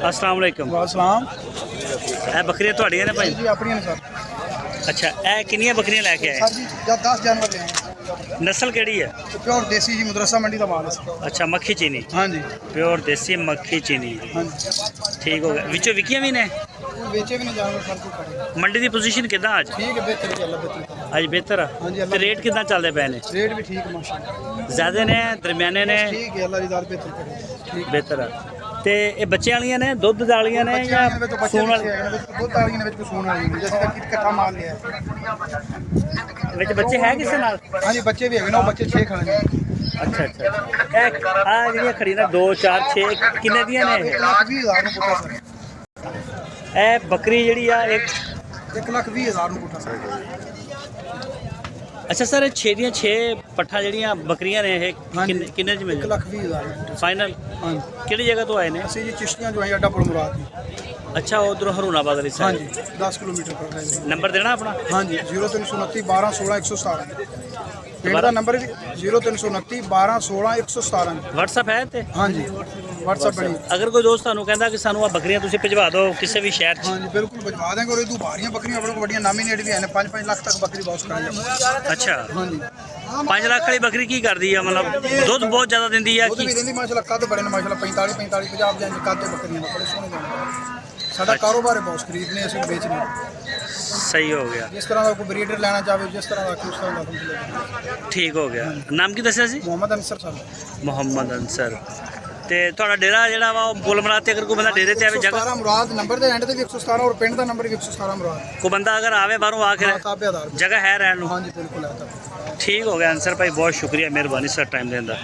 अस्सलाम वालेकुम। वालेकुम। ਇਹ ਬੱਕਰੀਆਂ ਤੁਹਾਡੀਆਂ ਨੇ ਭਾਈ? जी अपनी है सर। ਅੱਛਾ, ਇਹ ਕਿੰਨੀਆਂ ਬੱਕਰੀਆਂ ਲੈ ਕੇ ਆਏ? सर जी जब 10 जानवर ले आए ਨਸਲ ਕਿਹੜੀ ਹੈ? प्योर देसी जी मदरसा मंडी का माल है सर। ਅੱਛਾ, ਮੱਖੀ ਚੀਨੀ, हाँ जी ਪਿਓਰ ਦੇਸੀ ਮੱਖੀ ਚੀਨੀ। हाँ जी ਠੀਕ ਹੋ ਗਿਆ। ਵਿੱਚੋਂ ਵਿਕੀਆਂ ਵੀ ਨੇ? वो बेचे भी नहीं जानवर सर को खड़े। ਮੰਡੀ ਦੀ ਪੋਜੀਸ਼ਨ ਕਿੱਦਾਂ ਅੱਜ? ठीक है बेहतर है अल्लाह बेहतर करे। ਅੱਜ ਬਿਹਤਰ ਆ? हाँ जी ਤੇ अल्लाह ਰੇਟ ਕਿੱਦਾਂ ਚੱਲਦੇ ਪਏ ਨੇ? रेट भी ठीक है माशाल्लाह। ਜ਼ਿਆਦੇ ਨੇ, ਦਰਮਿਆਨੇ ਨੇ? ठीक है अल्लाह दी दाल बेहतर करे। ठीक ਬਿਹਤਰ ਆ। ਤੇ ਇਹ ਬੱਚਿਆਂ ਵਾਲੀਆਂ ਨੇ, ਦੁੱਧ ਵਾਲੀਆਂ ਨੇ ਜਾਂ ਸੂਣ ਵਾਲੀ? दुध वाली ने सून वाली ने जैसे कि इकट्ठा माल लिया है। ਵਿੱਚ ਬੱਚੇ ਹੈ ਕਿਸੇ ਨਾਲ? हाँ जी बच्चे भी है ना, बच्चे 6 खड़े हैं। ਅੱਛਾ ਅੱਛਾ। ਇਹ ਆ ਜਿਹੜੀਆਂ ਖੜੀ ਨਾ 2 4 6 ਕਿੰਨੇ ਦੀਆਂ ਨੇ? 1,20,000 ਨੂੰ ਪੁੱਟਾ ਸਰ। ਇਹ ਬੱਕਰੀ ਜਿਹੜੀ ਆ ਇੱਕ 1,20,000 ਨੂੰ ਪੁੱਟਾ ਸਰ। ਅੱਛਾ ਸਰ, 6 ਦੀਆਂ 6 ਪੱਠਾਂ ਜਿਹੜੀਆਂ ਬੱਕਰੀਆਂ ਨੇ ਇਹ ਕਿੰਨੇ ਚ ਮਿਲ ਜਾਣ 1,20,000 ਫਾਈਨਲ? हाँ जी ਕਿਹੜੀ ਜਗ੍ਹਾ ਤੋਂ ਆਏ ਨੇ? ਅਸੀਂ ਜੀ ਚਿਸ਼ਤੀਆਂ ਜੋ ਹੈ ਅੱਡਾ ਪੁਰ ਮੁਰਾਦ ਜੀ। ਅੱਛਾ, ਉਧਰੋਂ ਹਰੂਨਾਬਾਦ ਵਾਲੀ हाँ ਸਾਈਡ। जी 10 किलोमीटर पर है। ਨੰਬਰ ਦੇਣਾ ਆਪਣਾ? हाँ जी 0329 12 16 117 ਪਿੰਡ ਦਾ ਨੰਬਰ ਜੀ 0329 12 16 117 WhatsApp ਹੈ ਤੇ? हाँ जी WhatsApp बड़ी। ਅਗਰ ਕੋਈ ਦੋਸਤ ਤੁਹਾਨੂੰ ਕਹਿੰਦਾ ਕਿ ਸਾਨੂੰ ਆ ਬੱਕਰੀਆਂ ਤੁਸੀਂ ਭਿਜਵਾ ਦਿਓ ਕਿਸੇ ਵੀ ਸ਼ਹਿਰ 'ਚ? हाँ जी बिल्कुल भिजवा देंगे। और ये भारियां बकरियां अपने को बढ़िया नामिनेट भी है 5-5 लाख तक बकरी बॉस कराई। ਅੱਛਾ, हाँ जी 5 ਲੱਖ ਵਾਲੀ ਬੱਕਰੀ ਕੀ ਕਰਦੀ ਆ? ਮਤਲਬ ਦੁੱਧ ਬਹੁਤ ਜ਼ਿਆਦਾ ਦਿੰਦੀ ਆ वो ਕੀ? भी देंदी माशाल्लाह कद बड़े ने माशाल्लाह 45 50 जान कद दे बकरियां बड़े सोहने जान। साडा कारोबार है बॉस खरीदने असि बेचने। ਸਹੀ ਹੋ ਗਿਆ, जिस तरह का कोई ब्रीडर लेना चाहे जिस तरह का उस तरह का समझ ਠੀਕ ਹੋ ਗਿਆ। ਨਾਮ ਕੀ ਦੱਸਿਆ ਸੀ? मोहम्मद अंसर साहब। ਮੁਹੰਮਦ ਅੰਸਰ। ਤੇ ਤੁਹਾਡਾ ਡੇਰਾ ਜਿਹੜਾ ਵਾ ਉਹ ਗੁਲਮਰਾਦ ਤੇ ਅਗਰ ਕੋਈ ਬੰਦਾ ਡੇਰੇ ਤੇ ਆਵੇ ਜਗ੍ਹਾ 117 ਮੁਰਾਦ ਨੰਬਰ ਦੇ ਐਂਡ ਤੇ ਵੀ 117 ਔਰ ਪਿੰਡ ਦਾ ਨੰਬਰ ਵੀ 117 ਮੁਰਾਦ। ਕੋਈ ਬੰਦਾ ਅਗਰ ਆਵੇ ਬਾਹਰੋਂ ਆ ਕੇ ਤਾਬੇਦਾਰ। ਜਗ੍ਹਾ ਹੈ ਰਹਿਣ ਨੂੰ? हाँ जी बिल्कुल है। ਠੀਕ ਹੋ ਗਿਆ ਅੰਸਰ ਭਾਈ, ਬਹੁਤ ਸ਼ੁਕਰੀਆ, ਮਿਹਰਬਾਨੀ ਸਰ ਟਾਈਮ ਦੇਣ ਦਾ।